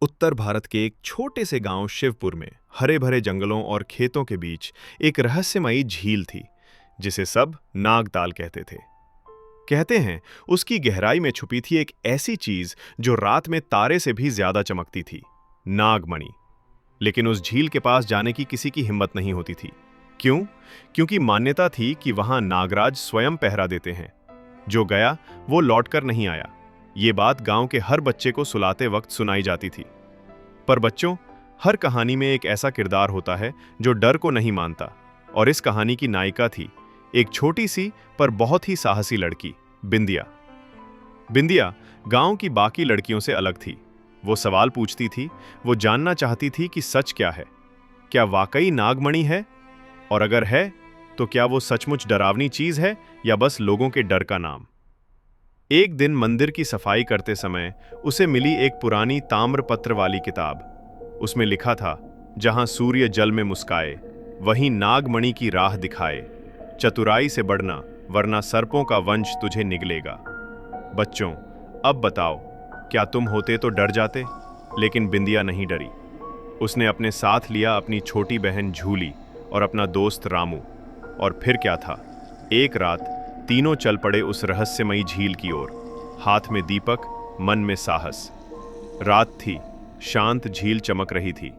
उत्तर भारत के एक छोटे से गांव शिवपुर में हरे भरे जंगलों और खेतों के बीच एक रहस्यमयी झील थी जिसे सब नागताल कहते थे। कहते हैं उसकी गहराई में छुपी थी एक ऐसी चीज जो रात में तारे से भी ज्यादा चमकती थी, नागमणि। लेकिन उस झील के पास जाने की किसी की हिम्मत नहीं होती थी। क्यों? क्योंकि मान्यता थी कि वहां नागराज स्वयं पहरा देते हैं। जो गया वो लौटकर नहीं आया। ये बात गांव के हर बच्चे को सुलाते वक्त सुनाई जाती थी। पर बच्चों, हर कहानी में एक ऐसा किरदार होता है जो डर को नहीं मानता, और इस कहानी की नायिका थी एक छोटी सी पर बहुत ही साहसी लड़की, बिंदिया। बिंदिया गांव की बाकी लड़कियों से अलग थी। वो सवाल पूछती थी, वो जानना चाहती थी कि सच क्या है। क्या वाकई नागमणि है? और अगर है तो क्या वो सचमुच डरावनी चीज है या बस लोगों के डर का नाम? एक दिन मंदिर की सफाई करते समय उसे मिली एक पुरानी ताम्रपत्र वाली किताब। उसमें लिखा था, जहां सूर्य जल में मुस्काए वहीं नागमणि की राह दिखाए, चतुराई से बढ़ना वरना सर्पों का वंश तुझे निगलेगा। बच्चों, अब बताओ, क्या तुम होते तो डर जाते? लेकिन बिंदिया नहीं डरी। उसने अपने साथ लिया अपनी छोटी बहन झूली और अपना दोस्त रामू। और फिर क्या था, एक रात तीनों चल पड़े उस रहस्यमयी झील की ओर, हाथ में दीपक, मन में साहस। रात थी, शांत झील चमक रही थी।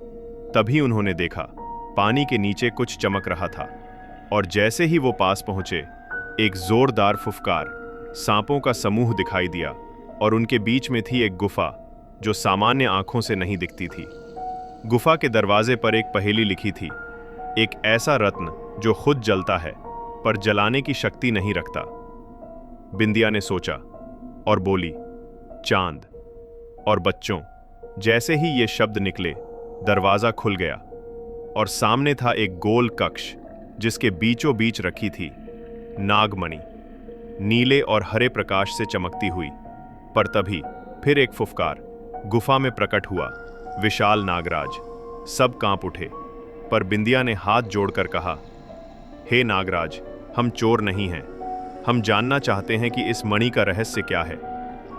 तभी उन्होंने देखा, पानी के नीचे कुछ चमक रहा था। और जैसे ही वो पास पहुंचे, एक जोरदार फुफकार, सांपों का समूह दिखाई दिया। और उनके बीच में थी एक गुफा जो सामान्य आंखों से नहीं दिखती थी। गुफा के दरवाजे पर एक पहेली लिखी थी, एक ऐसा रत्न जो खुद जलता है पर जलाने की शक्ति नहीं रखता। बिंदिया ने सोचा और बोली, चांद। और बच्चों, जैसे ही ये शब्द निकले, दरवाजा खुल गया और सामने था एक गोल कक्ष जिसके बीचों बीच रखी थी नागमणि, नीले और हरे प्रकाश से चमकती हुई। पर तभी फिर एक फुफकार गुफा में प्रकट हुआ, विशाल नागराज। सब कांप उठे, पर बिंदिया ने हाथ जोड़कर कहा, हे नागराज, हम चोर नहीं हैं। हम जानना चाहते हैं कि इस मणि का रहस्य क्या है।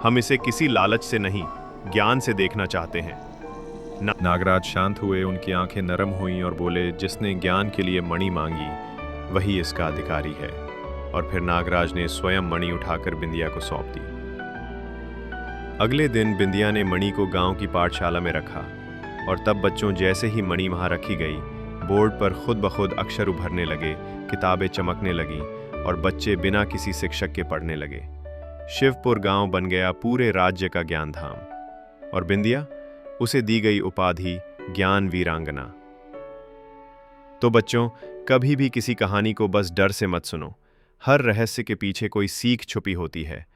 हम इसे किसी लालच से नहीं, ज्ञान से देखना चाहते हैं। नागराज शांत हुए, उनकी आंखें नरम हुईं और बोले, जिसने ज्ञान के लिए मणि मांगी वही इसका अधिकारी है। और फिर नागराज ने स्वयं मणि उठाकर बिंदिया को सौंप दी। अगले दिन बिंदिया ने मणि को गांव की पाठशाला में रखा, और तब बच्चों, जैसे ही मणि वहां रखी गई, बोर्ड पर खुद ब खुद अक्षर उभरने लगे, किताबें चमकने लगीं और बच्चे बिना किसी शिक्षक के पढ़ने लगे। शिवपुर गांव बन गया पूरे राज्य का ज्ञान धाम, और बिंदिया, उसे दी गई उपाधि ज्ञान वीरांगना। तो बच्चों, कभी भी किसी कहानी को बस डर से मत सुनो। हर रहस्य के पीछे कोई सीख छुपी होती है।